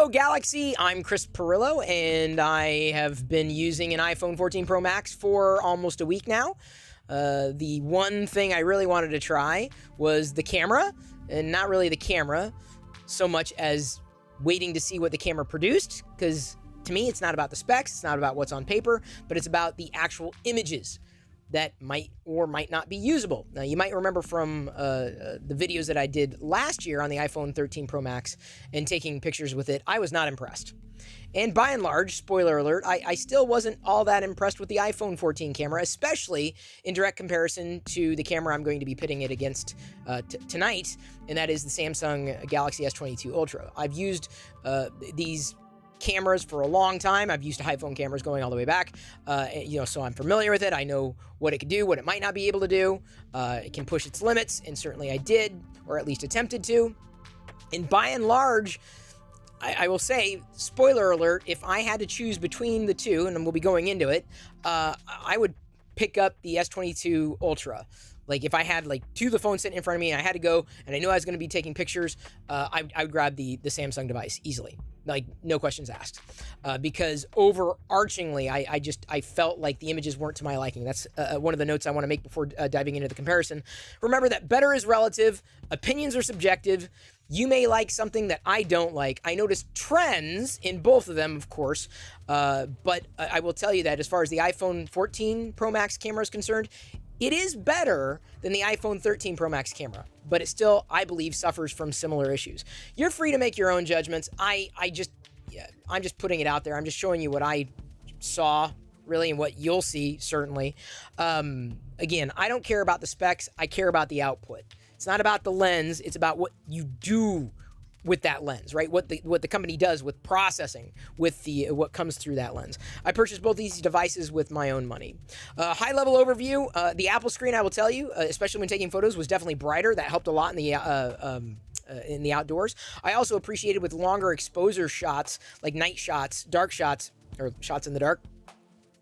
Hello, Galaxy. I'm Chris Perillo, and I have been using an iPhone 14 Pro Max for almost a week now. The one thing I really wanted to try was the camera, and not really the camera so much as waiting to see what the camera produced, because to me, it's not about the specs, it's not about what's on paper, but it's about the actual images that might or might not be usable. Now, you might remember from the videos that I did last year on the iPhone 13 Pro Max and taking pictures with it, I was not impressed. And by and large, spoiler alert, I still wasn't all that impressed with the iPhone 14 camera, especially in direct comparison to the camera I'm going to be pitting it against tonight, and that is the Samsung Galaxy S22 Ultra. I've used these cameras for a long time. I've used iPhone cameras going all the way back, so I'm familiar with it. I know what it can do, what it might not be able to do. It can push its limits, and certainly I did, or at least attempted to. And by and large, I will say, spoiler alert, if I had to choose between the two, and we'll be going into it, I would pick up the S22 Ultra. Like, if I had, two of the phones sitting in front of me and I had to go, and I knew I was going to be taking pictures, I would grab the Samsung device easily. No questions asked. Because overarchingly, I felt like the images weren't to my liking. That's one of the notes I want to make before diving into the comparison. Remember that better is relative, opinions are subjective. You may like something that I don't like. I noticed trends in both of them, of course, but I will tell you that as far as the iPhone 14 Pro Max camera is concerned, it is better than the iPhone 13 Pro Max camera, but it still, I believe, suffers from similar issues. You're free to make your own judgments. I'm just putting it out there. I'm just showing you what I saw, really, and what you'll see, certainly. Again, I don't care about the specs. I care about the output. It's not about the lens. It's about what you do with that lens, right? What the company does with processing, with what comes through that lens. I purchased both these devices with my own money. High-level overview, the Apple screen, I will tell you, especially when taking photos, was definitely brighter. That helped a lot in the outdoors. I also appreciated with longer exposure shots, like night shots, dark shots, or shots in the dark.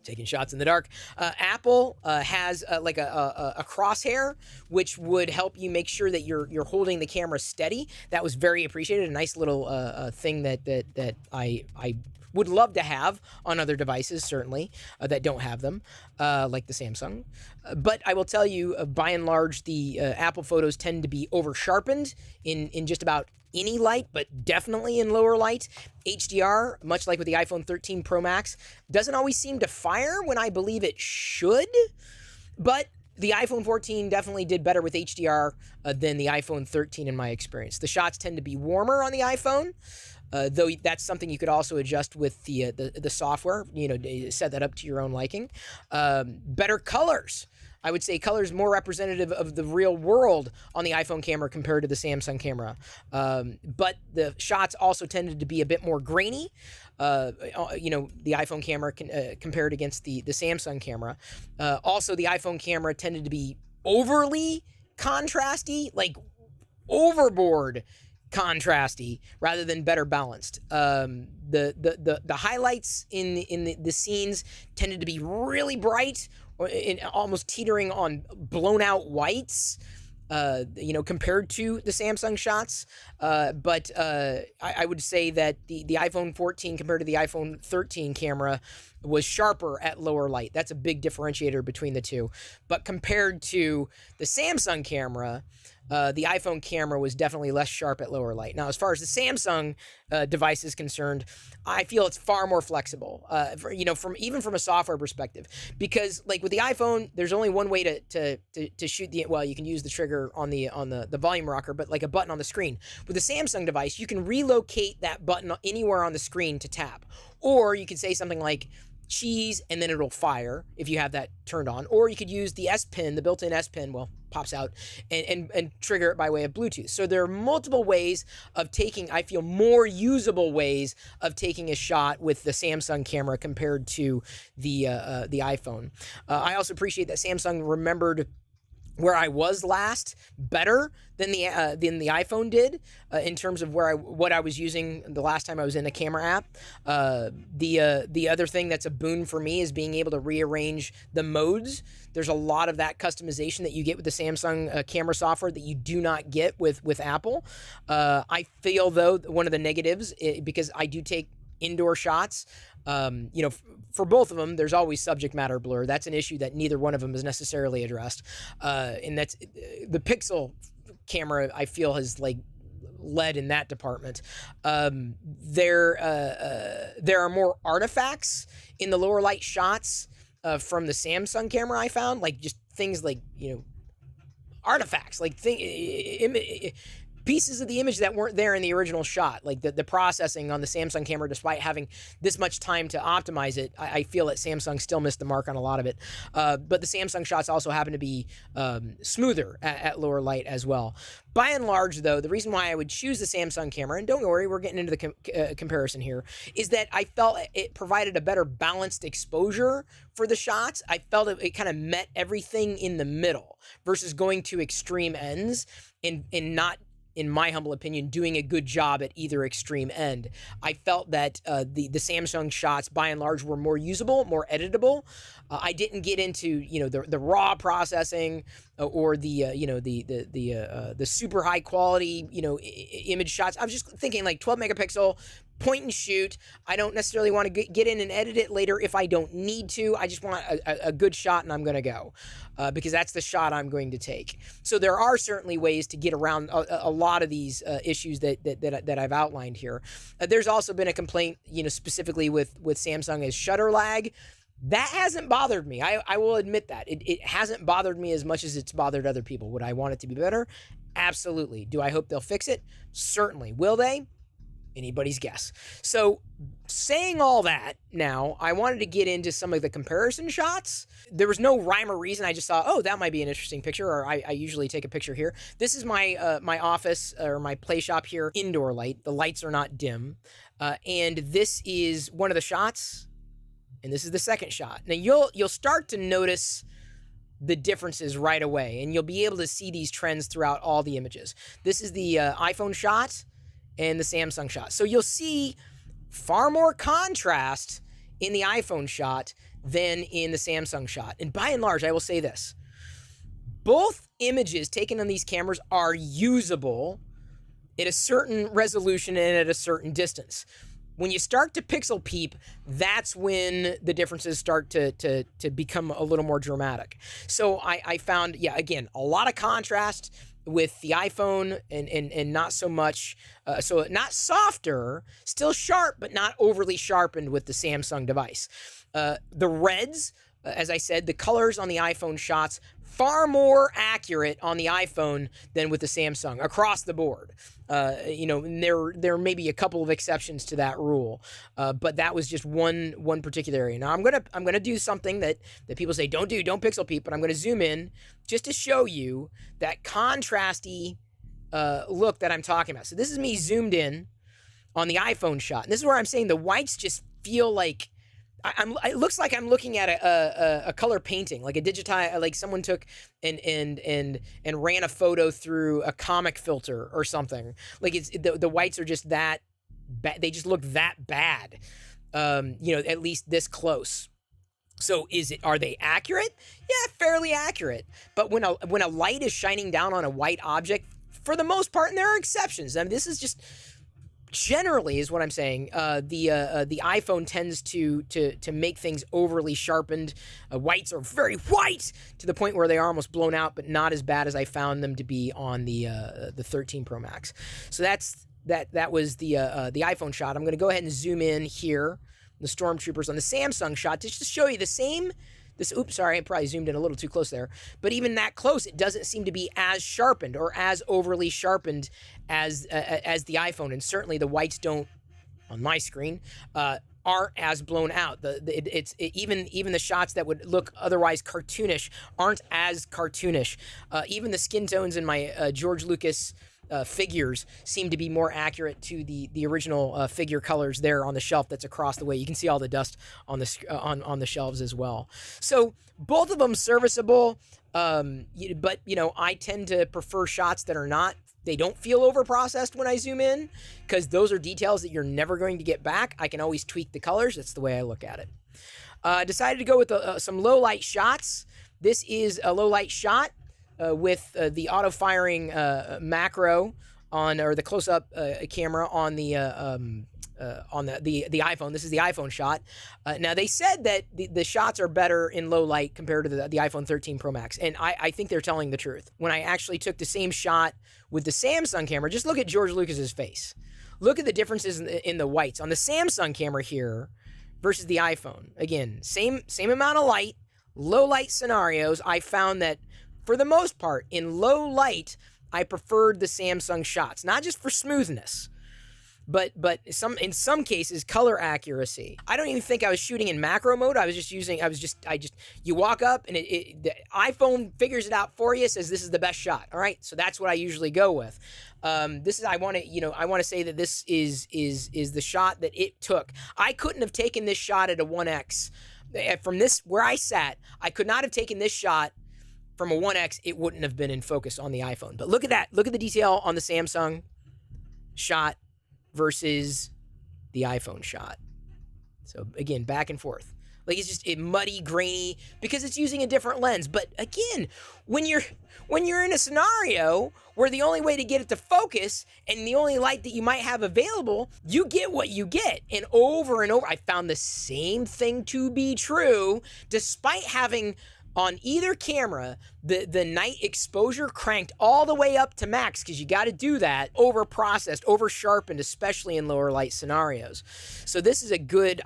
Taking shots in the dark. Apple has a crosshair, which would help you make sure that you're holding the camera steady. That was very appreciated. A nice little thing that I would love to have on other devices, certainly, that don't have them, like the Samsung. But I will tell you, by and large, the Apple photos tend to be over-sharpened in just about any light, but definitely in lower light. HDR, much like with the iPhone 13 Pro Max, doesn't always seem to fire when I believe it should, but the iPhone 14 definitely did better with HDR than the iPhone 13 in my experience. The shots tend to be warmer on the iPhone, though that's something you could also adjust with the software, set that up to your own liking. Better colors. I would say colors more representative of the real world on the iPhone camera compared to the Samsung camera. But the shots also tended to be a bit more grainy. The iPhone camera compared against the Samsung camera. Also, the iPhone camera tended to be overly contrasty, like overboard contrasty, rather than better balanced. The highlights in the scenes tended to be really bright, or almost teetering on blown out whites, compared to the Samsung shots. But I would say that the iPhone 14 compared to the iPhone 13 camera was sharper at lower light. That's a big differentiator between the two. But compared to the Samsung camera, the iPhone camera was definitely less sharp at lower light. Now, as far as the Samsung device is concerned, I feel it's far more flexible, from a software perspective. Because, like with the iPhone, there's only one way to shoot you can use the trigger on the volume rocker, but like a button on the screen. With the Samsung device, you can relocate that button anywhere on the screen to tap. Or you could say something like cheese, and then it'll fire if you have that turned on. Or you could use the S Pen, the built-in S Pen, pops out, and trigger it by way of Bluetooth. So there are multiple ways of taking, I feel, more usable ways of taking a shot with the Samsung camera compared to the iPhone. I also appreciate that Samsung remembered where I was last better than the iPhone did in terms of what I was using the last time I was in a camera app. The other thing that's a boon for me is being able to rearrange the modes. There's a lot of that customization that you get with the Samsung camera software that you do not get with Apple. I feel though one of the negatives, because I do take indoor shots, for both of them, there's always subject matter blur. That's an issue that neither one of them is necessarily addressed. And that's the Pixel camera, I feel, has like led in that department. There are more artifacts in the lower light shots from the Samsung camera, I found, like just things like, artifacts, like pieces of the image that weren't there in the original shot, like the processing on the Samsung camera, despite having this much time to optimize it, I feel that Samsung still missed the mark on a lot of it. But the Samsung shots also happen to be smoother at lower light as well. By and large, though, the reason why I would choose the Samsung camera, and don't worry, we're getting into the comparison here, is that I felt it provided a better balanced exposure for the shots. I felt it kind of met everything in the middle versus going to extreme ends and not, in my humble opinion, doing a good job at either extreme end. I felt that the Samsung shots, by and large, were more usable, more editable. I didn't get into the raw processing or the super high quality image shots. I was just thinking like 12 megapixel. Point and shoot. I don't necessarily want to get in and edit it later if I don't need to. I just want a good shot and I'm going to go because that's the shot I'm going to take. So there are certainly ways to get around a lot of these issues that I've outlined here. There's also been a complaint, specifically with Samsung, is shutter lag. That hasn't bothered me. I will admit that. It hasn't bothered me as much as it's bothered other people. Would I want it to be better? Absolutely. Do I hope they'll fix it? Certainly. Will they? Anybody's guess. So saying all that, now I wanted to get into some of the comparison shots. There was no rhyme or reason. I just thought, oh, that might be an interesting picture, or I usually take a picture here. This is my my office or my play shop here, indoor light. The lights are not dim. And this is one of the shots, and this is the second shot. Now you'll start to notice the differences right away, and you'll be able to see these trends throughout all the images. This is the iPhone shot and the Samsung shot. So you'll see far more contrast in the iPhone shot than in the Samsung shot. And by and large, I will say this. Both images taken on these cameras are usable at a certain resolution and at a certain distance. When you start to pixel peep, that's when the differences start to become a little more dramatic. So I found, again, a lot of contrast with the iPhone and not so much, so not softer, still sharp, but not overly sharpened with the Samsung device. The reds, as I said, the colors on the iPhone shots, far more accurate on the iPhone than with the Samsung across the board. There may be a couple of exceptions to that rule, but that was just one particular area. Now I'm gonna do something that people say don't pixel peep, but I'm gonna zoom in just to show you that contrasty look that I'm talking about. So this is me zoomed in on the iPhone shot, and this is where I'm saying the whites just feel like it looks like I'm looking at a color painting, like a digitize, like someone took and ran a photo through a comic filter or something. Like it's the whites are just that bad. They just look that bad. At least this close. So are they accurate? Yeah, fairly accurate. But when a light is shining down on a white object, for the most part, and there are exceptions. I mean, this is just generally is what I'm saying. The iPhone tends to make things overly sharpened. Whites are very white to the point where they are almost blown out, but not as bad as I found them to be on the 13 Pro Max. So that was the iPhone shot. I'm going to go ahead and zoom in here, the Stormtroopers on the Samsung shot, just to show you the same. Oops, sorry, I probably zoomed in a little too close there. But even that close, it doesn't seem to be as sharpened or as overly sharpened as the iPhone. And certainly the whites don't, on my screen, aren't as blown out. Even the shots that would look otherwise cartoonish aren't as cartoonish. Even the skin tones in my George Lucas figures seem to be more accurate to the original figure colors there on the shelf that's across the way. You can see all the dust on the on the shelves as well. So both of them serviceable, but I tend to prefer shots that are not. They don't feel over-processed when I zoom in, because those are details that you're never going to get back. I can always tweak the colors. That's the way I look at it. Decided to go with some low-light shots. This is a low-light shot with the auto-firing macro on, or the close-up camera on the iPhone. This is the iPhone shot. Now, they said that the shots are better in low light compared to the iPhone 13 Pro Max, and I think they're telling the truth. When I actually took the same shot with the Samsung camera, just look at George Lucas's face. Look at the differences in the whites on the Samsung camera here versus the iPhone. Again, same amount of light, low light scenarios. I found that for the most part, in low light, I preferred the Samsung shots, not just for smoothness, but in some cases, color accuracy. I don't even think I was shooting in macro mode. You walk up and the iPhone figures it out for you, says this is the best shot. All right, so that's what I usually go with. I want to say that this is the shot that it took. I couldn't have taken this shot at a 1x from this where I sat. I could not have taken this shot from a 1x. It wouldn't have been in focus on the iPhone. But look at that. Look at the detail on the Samsung shot versus the iPhone shot. So again, back and forth. Like, it's just muddy, grainy, because it's using a different lens. But again, when you're in a scenario where the only way to get it to focus and the only light that you might have available, you get what you get. And over, I found the same thing to be true, despite having on either camera, the night exposure cranked all the way up to max, because you got to do that, over-processed, over-sharpened, especially in lower light scenarios. So this is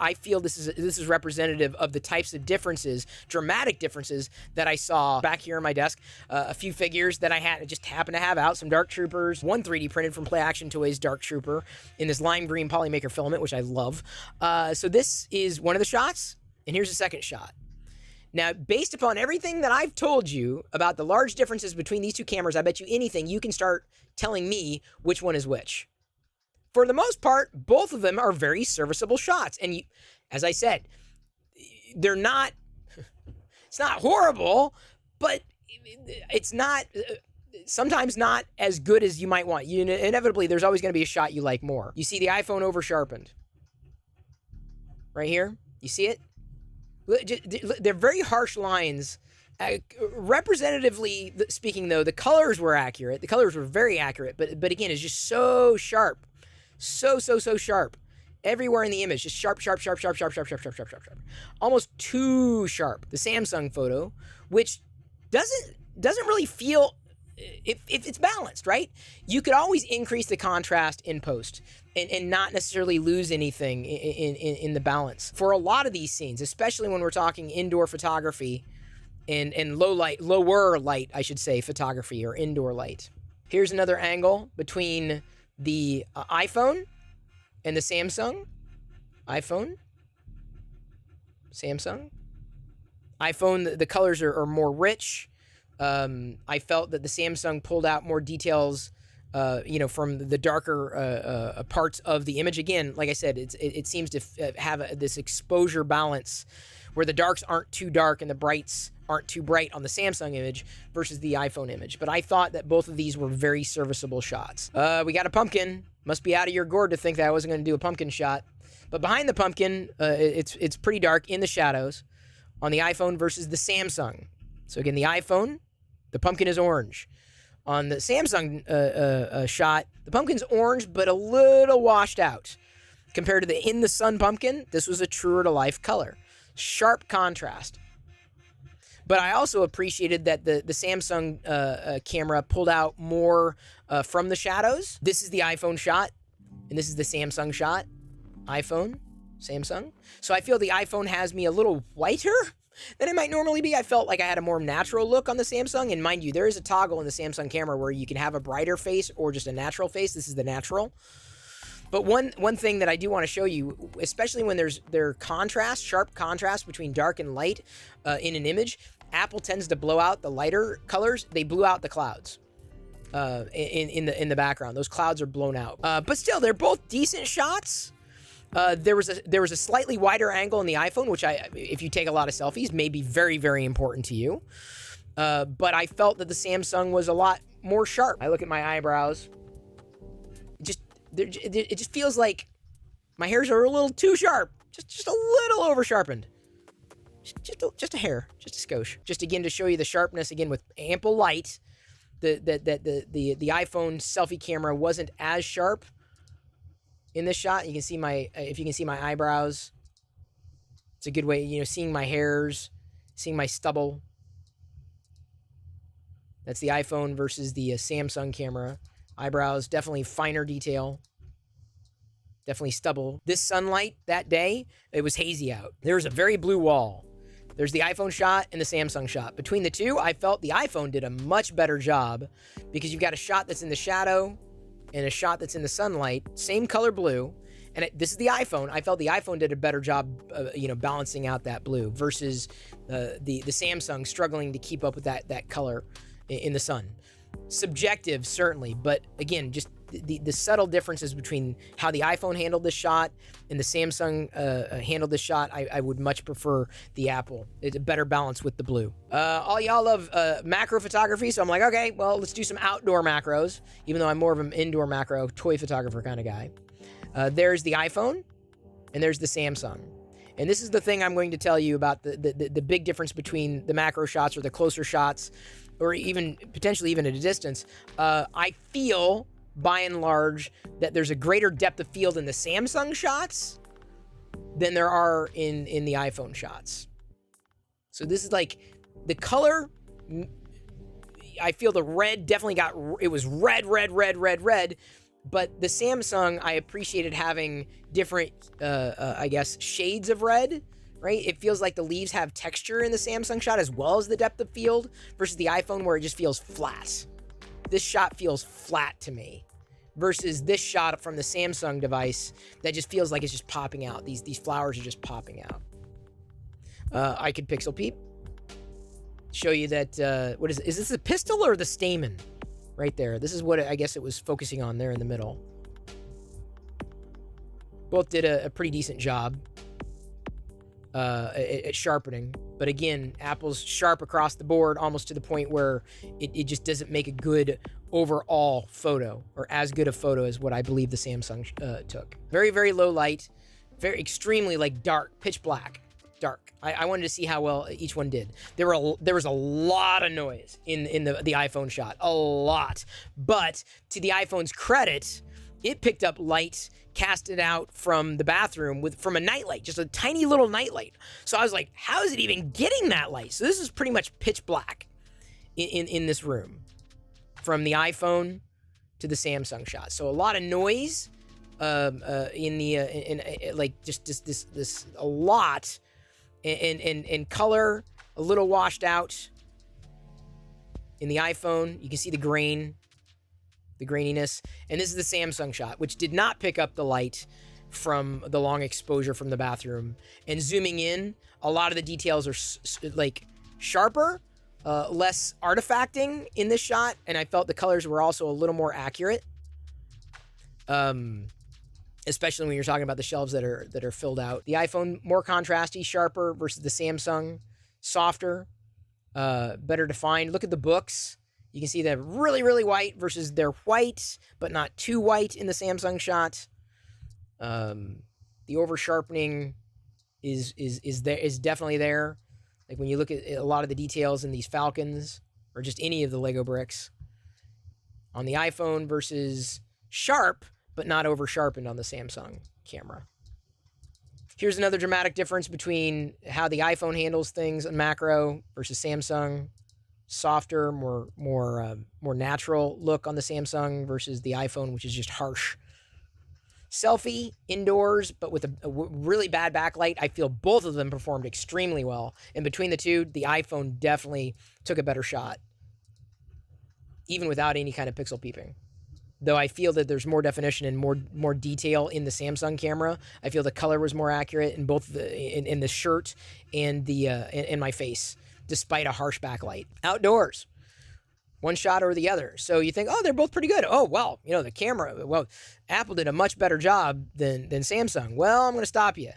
I feel this is representative of the types of differences, dramatic differences, that I saw back here on my desk. A few figures that I just happened to have out, some Dark Troopers, one 3D printed from Play Action Toys Dark Trooper in this lime green Polymaker filament, which I love. So this is one of the shots, and here's the second shot. Now, based upon everything that I've told you about the large differences between these two cameras, I bet you anything you can start telling me which one is which. For the most part, both of them are very serviceable shots. And as I said, they're not, it's not horrible, but it's not, sometimes not as good as you might want. Inevitably, there's always going to be a shot you like more. You see the iPhone Oversharpened right here? You see it? They're very harsh lines. Representatively speaking, though, the colors were accurate. The colors were very accurate, but again, it's just so sharp. So sharp. Everywhere in the image, just sharp. Almost too sharp. The Samsung photo, which doesn't really feel, if it's balanced, right? You could always increase the contrast in post and not necessarily lose anything in the balance. For a lot of these scenes, especially when we're talking indoor photography and lower light, I should say, photography or indoor light. Here's another angle between the iPhone and the Samsung. iPhone, Samsung. iPhone, the colors are more rich. I felt that the Samsung pulled out more details, from the darker parts of the image. Again, like I said, it seems to have this exposure balance where the darks aren't too dark and the brights aren't too bright on the Samsung image versus the iPhone image. But I thought that both of these were very serviceable shots. We got a pumpkin. Must be out of your gourd to think that I wasn't going to do a pumpkin shot. But behind the pumpkin, it's pretty dark in the shadows on the iPhone versus the Samsung. So again, the iPhone, the pumpkin is orange. On the Samsung shot, the pumpkin's orange, but a little washed out. Compared to the In the Sun pumpkin, this was a truer to life color. Sharp contrast. But I also appreciated that the Samsung camera pulled out more from the shadows. This is the iPhone shot, and this is the Samsung shot. iPhone, Samsung. So I feel the iPhone has me a little whiter than it might normally be. I felt like I had a more natural look on the Samsung, and mind you, there is a toggle in the Samsung camera where you can have a brighter face or just a natural face. This is the natural. But one thing that I do want to show you, especially when there's contrast, sharp contrast between dark and light in an image, Apple tends to blow out the lighter colors. They blew out the clouds. in the background. Those clouds are blown out. But still, they're both decent shots. There was a slightly wider angle in the iPhone, which if you take a lot of selfies, may be very, very important to you. But I felt that the Samsung was a lot more sharp. I look at my eyebrows. It just feels like my hairs are a little too sharp. Just a little over sharpened. Just a hair, just a skosh. Just again to show you the sharpness again with ample light. The iPhone selfie camera wasn't as sharp in this shot. You can see if you can see my eyebrows. It's a good way, you know, seeing my hairs, seeing my stubble. That's the iPhone versus the Samsung camera. Eyebrows, definitely finer detail. Definitely stubble. This sunlight that day, it was hazy out. There was a very blue wall. There's the iPhone shot and the Samsung shot. Between the two, I felt the iPhone did a much better job because you've got a shot that's in the shadow and a shot that's in the sunlight, same color blue. And this is the iPhone. I felt the iPhone did a better job, you know, balancing out that blue versus the Samsung struggling to keep up with that color in the sun. Subjective, certainly, but again, just the subtle differences between how the iPhone handled this shot and the Samsung handled this shot. I would much prefer the Apple. It's a better balance with the blue. All y'all love macro photography, so I'm like, okay, well, let's do some outdoor macros, even though I'm more of an indoor macro toy photographer kind of guy. There's the iPhone, and there's the Samsung. And this is the thing I'm going to tell you about the big difference between the macro shots or the closer shots, or even potentially even at a distance. I feel, by and large, that there's a greater depth of field in the Samsung shots than there are in the iPhone shots. So this is like the color. I feel the red definitely it was red. But the Samsung, I appreciated having different, I guess, shades of red, right? It feels like the leaves have texture in the Samsung shot as well as the depth of field versus the iPhone where it just feels flat. This shot feels flat to me versus this shot from the Samsung device that just feels like it's just popping out. These flowers are just popping out. I could pixel peep. Show you that, what is this the pistil or the stamen? Right there. This is what I guess it was focusing on there in the middle. Both did a pretty decent job at sharpening. But again, Apple's sharp across the board almost to the point where it just doesn't make a good overall photo or as good a photo as what I believe the Samsung took. Very, very low light. Very extremely like dark, pitch black. Dark. I wanted to see how well each one did. There was a lot of noise in the iPhone shot, a lot. But to the iPhone's credit, it picked up light, cast it out from the bathroom from a nightlight, just a tiny little nightlight. So I was like, how is it even getting that light? So this is pretty much pitch black in this room, from the iPhone to the Samsung shot. So a lot of noise like just this a lot. And color a little washed out in the iPhone. You can see the graininess. And this is the Samsung shot, which did not pick up the light from the long exposure from the bathroom. And zooming in, a lot of the details are like sharper, less artifacting in this shot. And I felt the colors were also a little more accurate. Especially when you're talking about the shelves that are filled out. The iPhone, more contrasty, sharper versus the Samsung, softer, better defined. Look at the books. You can see they're really, really white versus they're white, but not too white in the Samsung shot. The oversharpening is definitely there. Like when you look at a lot of the details in these Falcons or just any of the Lego bricks. On the iPhone versus sharp, but not over sharpened on the Samsung camera. Here's another dramatic difference between how the iPhone handles things in macro versus Samsung. Softer, more natural look on the Samsung versus the iPhone, which is just harsh. Selfie, indoors, but with a really bad backlight. I feel both of them performed extremely well. And between the two, the iPhone definitely took a better shot, even without any kind of pixel peeping. Though I feel that there's more definition and more detail in the Samsung camera. I feel the color was more accurate in both in the shirt and in my face, despite a harsh backlight. Outdoors. one shot or the other. So you think, oh, they're both pretty good. Oh, well, you know, the camera, well, Apple did a much better job than Samsung. Well, I'm going to stop you.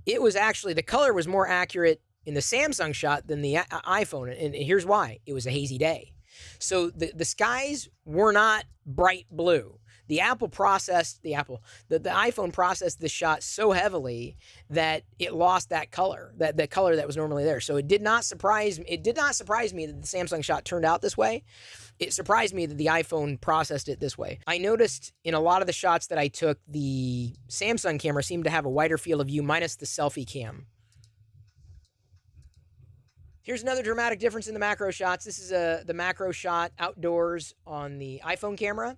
It was actually, the color was more accurate in the Samsung shot than the iPhone. And here's why. It was a hazy day. So the skies were not bright blue. The iPhone processed the shot so heavily that it lost that color, that color that was normally there. So it did not surprise me that the Samsung shot turned out this way. It surprised me that the iPhone processed it this way. I noticed in a lot of the shots that I took, the Samsung camera seemed to have a wider field of view minus the selfie cam. Here's another dramatic difference in the macro shots. This is the macro shot outdoors on the iPhone camera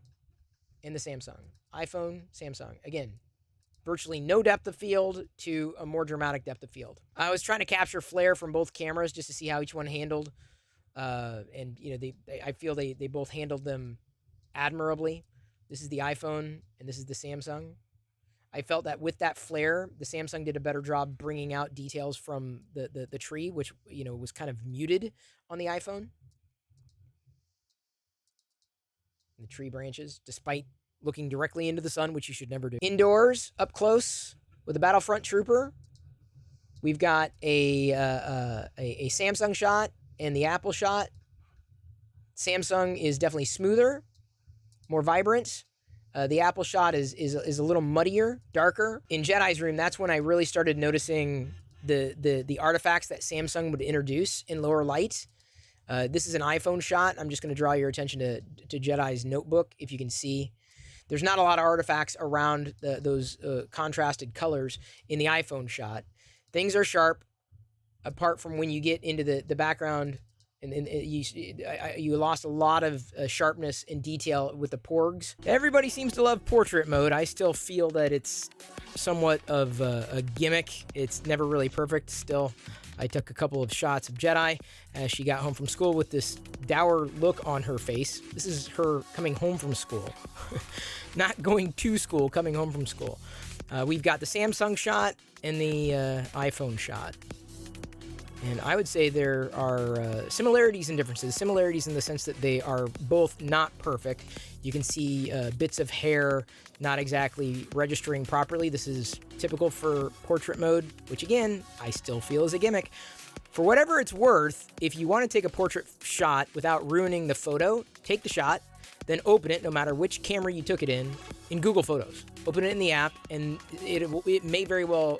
and the Samsung. iPhone, Samsung. Again, virtually no depth of field to a more dramatic depth of field. I was trying to capture flare from both cameras just to see how each one handled. And, you know, I feel they both handled them admirably. This is the iPhone and this is the Samsung. I felt that with that flare, the Samsung did a better job bringing out details from the tree, which, you know, was kind of muted on the iPhone. The tree branches, despite looking directly into the sun, which you should never do. Indoors, up close with a Battlefront Trooper, we've got a Samsung shot and the Apple shot. Samsung is definitely smoother, more vibrant. The Apple shot is a little muddier, darker. In Jedi's room, that's when I really started noticing the artifacts that Samsung would introduce in lower light. This is an iPhone shot. I'm just going to draw your attention to Jedi's notebook. If you can see, there's not a lot of artifacts around those contrasted colors in the iPhone shot. Things are sharp, apart from when you get into the background. And you lost a lot of sharpness and detail with the porgs. Everybody seems to love portrait mode. I still feel that it's somewhat of a gimmick. It's never really perfect. Still, I took a couple of shots of Jedi as she got home from school with this dour look on her face. This is her coming home from school. Not going to school, coming home from school. We've got the Samsung shot and the iPhone shot. And I would say there are similarities and differences. Similarities in the sense that they are both not perfect. You can see bits of hair not exactly registering properly. This is typical for portrait mode, which again, I still feel is a gimmick. For whatever it's worth, if you want to take a portrait shot without ruining the photo, take the shot, then open it, no matter which camera you took it in Google Photos. Open it in the app, and it may very well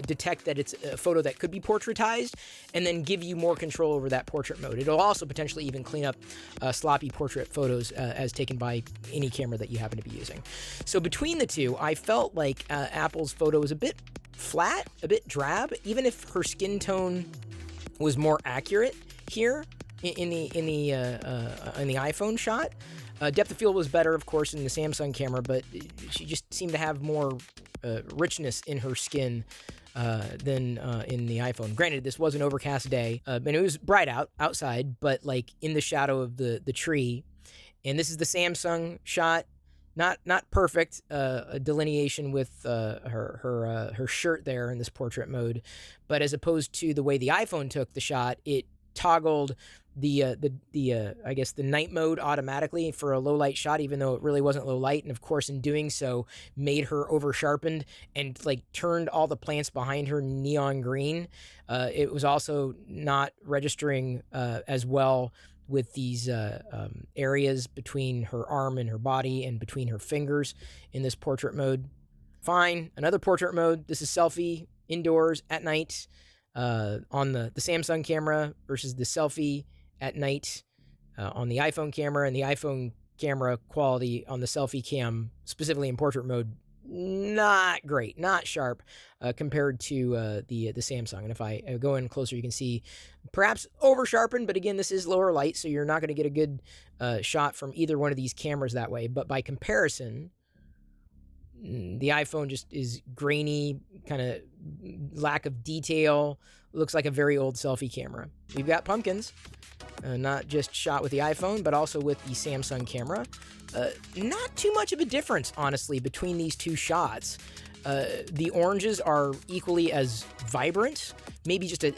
detect that it's a photo that could be portraitized, and then give you more control over that portrait mode. It'll also potentially even clean up sloppy portrait photos as taken by any camera that you happen to be using. So between the two, I felt like Apple's photo was a bit flat, a bit drab, even if her skin tone was more accurate here in the iPhone shot. Depth of field was better, of course, in the Samsung camera, but she just seemed to have more richness in her skin than in the iPhone. Granted, this was an overcast day, and it was bright outside, but like in the shadow of the tree. And this is the Samsung shot. Not perfect delineation with her shirt there in this portrait mode, but as opposed to the way the iPhone took the shot, it toggled the I guess the night mode automatically for a low light shot, even though it really wasn't low light, and of course in doing so made her oversharpened and like turned all the plants behind her neon green. It was also not registering as well with these areas between her arm and her body and between her fingers in this portrait mode. Fine, another portrait mode. This is selfie indoors at night on the Samsung camera versus the selfie at night on the iPhone camera, and the iPhone camera quality on the selfie cam, specifically in portrait mode, not great, not sharp compared to the Samsung. And if I go in closer, you can see perhaps over-sharpened, but again, this is lower light, so you're not going to get a good shot from either one of these cameras that way. But by comparison, the iPhone just is grainy, kind of lack of detail, looks like a very old selfie camera. We've got pumpkins, not just shot with the iPhone, but also with the Samsung camera. Not too much of a difference, honestly, between these two shots. The oranges are equally as vibrant, maybe just a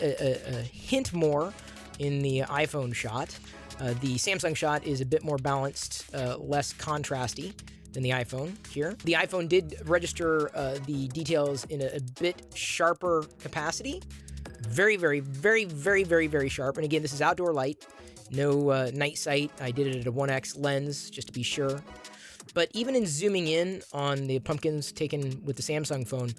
hint more in the iPhone shot. The Samsung shot is a bit more balanced, less contrasty than the iPhone here. The iPhone did register the details in a bit sharper capacity. Very, very, very, very, very, very sharp. And again, this is outdoor light, no night sight. I did it at a 1x lens just to be sure. But even in zooming in on the pumpkins taken with the Samsung phone,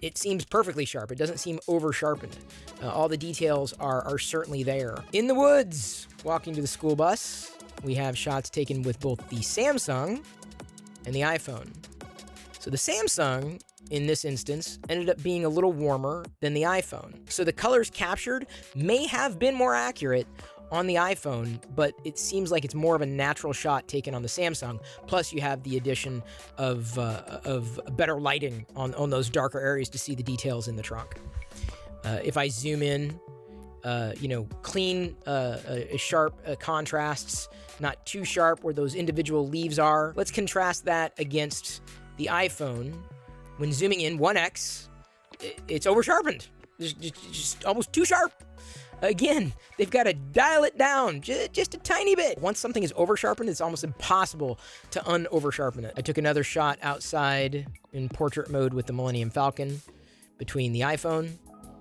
it seems perfectly sharp. It doesn't seem over-sharpened. All the details are certainly there. In the woods, walking to the school bus, we have shots taken with both the Samsung and the iPhone. So the Samsung, in this instance, ended up being a little warmer than the iPhone. So the colors captured may have been more accurate on the iPhone, but it seems like it's more of a natural shot taken on the Samsung. Plus, you have the addition of better lighting on those darker areas to see the details in the trunk. If I zoom in, clean, sharp contrasts, not too sharp where those individual leaves are. Let's contrast that against the iPhone. When zooming in 1x, it's over-sharpened. Just almost too sharp. Again, they've got to dial it down just a tiny bit. Once something is over-sharpened, it's almost impossible to un-over-sharpen it. I took another shot outside in portrait mode with the Millennium Falcon between the iPhone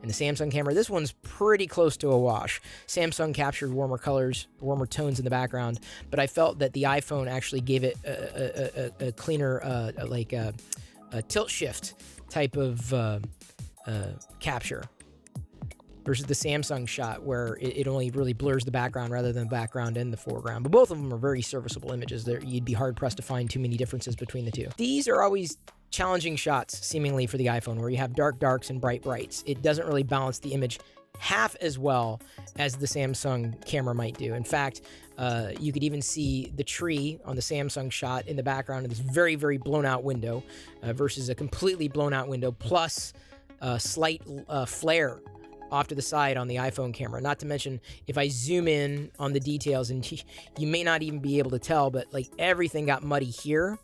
and the Samsung camera. This one's pretty close to a wash. Samsung captured warmer colors, warmer tones in the background, but I felt that the iPhone actually gave it a cleaner, a tilt shift type of capture versus the Samsung shot where it only really blurs the background rather than the background and the foreground. But both of them are very serviceable images. You'd be hard-pressed to find too many differences between the two. These are always challenging shots, seemingly, for the iPhone, where you have dark darks and bright brights. It doesn't really balance the image half as well as the Samsung camera might do. In fact, you could even see the tree on the Samsung shot in the background of this very, very blown-out window versus a completely blown-out window plus a slight flare off to the side on the iPhone camera. Not to mention, if I zoom in on the details, and you may not even be able to tell, but like everything got muddy here.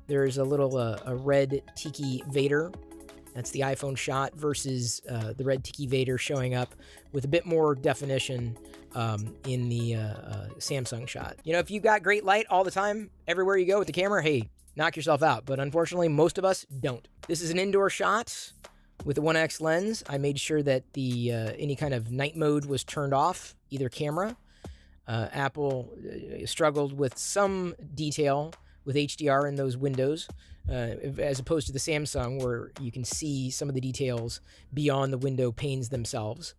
There's a little a red Tiki Vader. That's the iPhone shot versus the red Tiki Vader showing up with a bit more definition in the Samsung shot. You know, if you've got great light all the time, everywhere you go with the camera, hey, knock yourself out. But unfortunately, most of us don't. This is an indoor shot with the 1x lens. I made sure that the any kind of night mode was turned off, either camera. Apple struggled with some detail with HDR in those windows, as opposed to the Samsung, where you can see some of the details beyond the window panes themselves.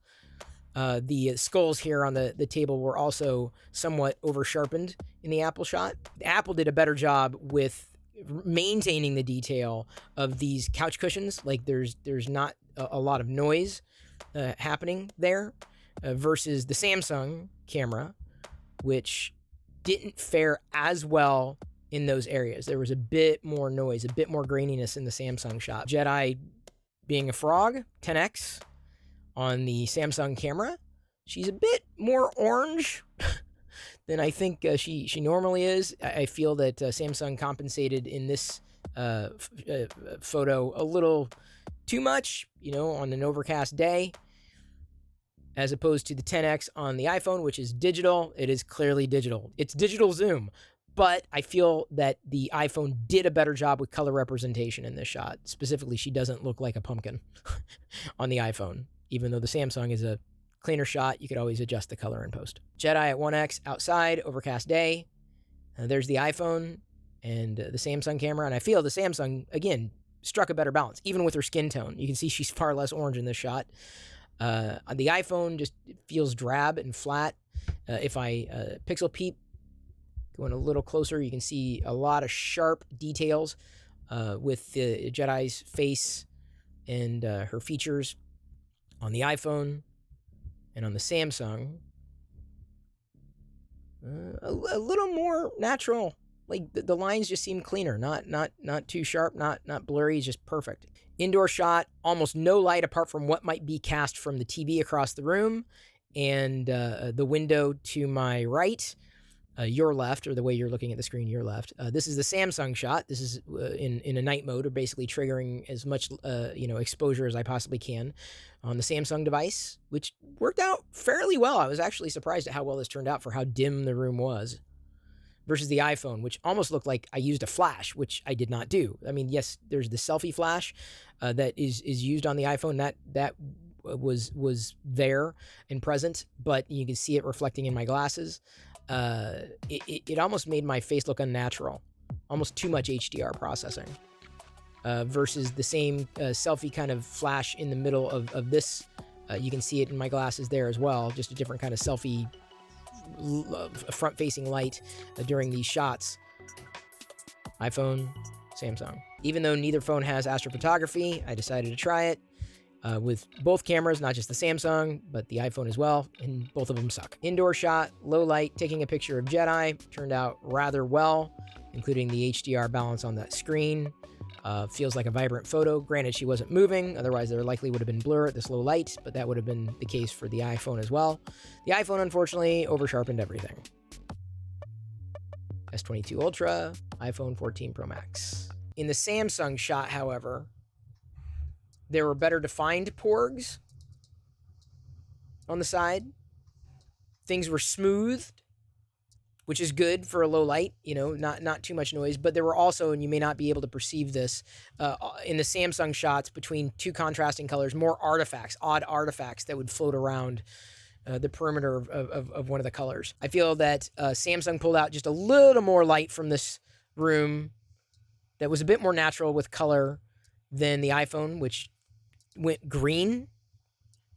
The skulls here on the table were also somewhat over-sharpened in the Apple shot. Apple did a better job with maintaining the detail of these couch cushions. Like there's not a lot of noise happening there versus the Samsung camera, which didn't fare as well in those areas. There was a bit more noise, a bit more graininess in the Samsung shot. Jedi being a frog, 10x on the Samsung camera. She's a bit more orange than I think she normally is. I feel that Samsung compensated in this photo a little too much, on an overcast day, as opposed to the 10x on the iPhone, which is digital. It is clearly digital. It's digital zoom, but I feel that the iPhone did a better job with color representation in this shot. Specifically, she doesn't look like a pumpkin on the iPhone, even though the Samsung is a cleaner shot. You could always adjust the color in post. Jedi at 1x outside, overcast day. There's the iPhone and the Samsung camera. And I feel the Samsung, again, struck a better balance, even with her skin tone. You can see she's far less orange in this shot. The iPhone just feels drab and flat. If I pixel peep, going a little closer, you can see a lot of sharp details with the Jedi's face and her features on the iPhone. And on the Samsung, a little more natural. Like the lines just seem cleaner, not too sharp, not blurry, just perfect. Indoor shot, almost no light apart from what might be cast from the TV across the room and the window to my right. your left, or the way you're looking at the screen, your left. This is the Samsung shot. This is in a night mode, or basically triggering as much exposure as I possibly can on the Samsung device, which worked out fairly well. I was actually surprised at how well this turned out for how dim the room was, versus the iPhone, which almost looked like I used a flash, which I did not do. I mean, yes, there's the selfie flash that is used on the iPhone. That was there and present, but you can see it reflecting in my glasses. It almost made my face look unnatural, almost too much HDR processing, versus the same selfie kind of flash in the middle of this. You can see it in my glasses there as well, just a different kind of selfie front-facing light during these shots. iPhone, Samsung. Even though neither phone has astrophotography, I decided to try it with both cameras, not just the Samsung, but the iPhone as well, and both of them suck. Indoor shot, low light, taking a picture of Jedi, turned out rather well, including the HDR balance on that screen. Feels like a vibrant photo. Granted, she wasn't moving, otherwise there likely would have been blur at this low light, but that would have been the case for the iPhone as well. The iPhone, unfortunately, oversharpened everything. S22 Ultra, iPhone 14 Pro Max. In the Samsung shot, however, there were better defined porgs on the side. Things were smoothed, which is good for a low light, not too much noise. But there were also, and you may not be able to perceive this, in the Samsung shots between two contrasting colors, more artifacts, odd artifacts that would float around the perimeter of one of the colors. I feel that Samsung pulled out just a little more light from this room that was a bit more natural with color than the iPhone, which went green.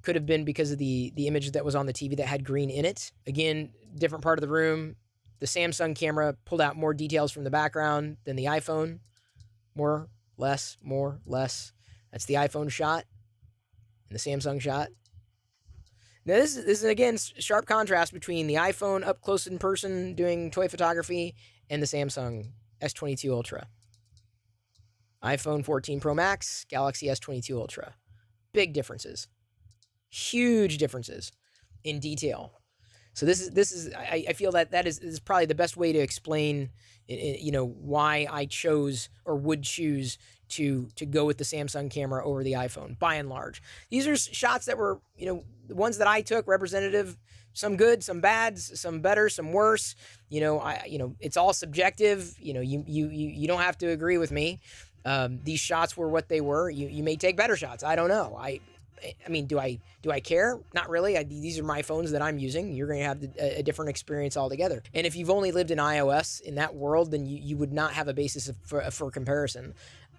Could have been because of the image that was on the TV that had green in it. Again, different part of the room. The Samsung camera pulled out more details from the background than the iPhone. More, less. That's the iPhone shot and the Samsung shot. Now this is again sharp contrast between the iPhone up close in person doing toy photography and the Samsung S22 Ultra. iPhone 14 Pro Max, Galaxy S22 Ultra. Big differences. Huge differences in detail. So this is I feel that is probably the best way to explain why I chose or would choose to go with the Samsung camera over the iPhone by and large. These are shots that were the ones that I took representative, some good, some bad, some better, some worse. It's all subjective. You don't have to agree with me. These shots were what they were. You may take better shots. I don't know. I mean, do I care? Not really. These are my phones that I'm using. You're going to have a different experience altogether. And if you've only lived in iOS in that world, then you would not have a basis for comparison.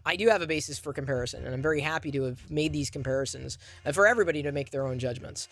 I do have a basis for comparison, and I'm very happy to have made these comparisons for everybody to make their own judgments.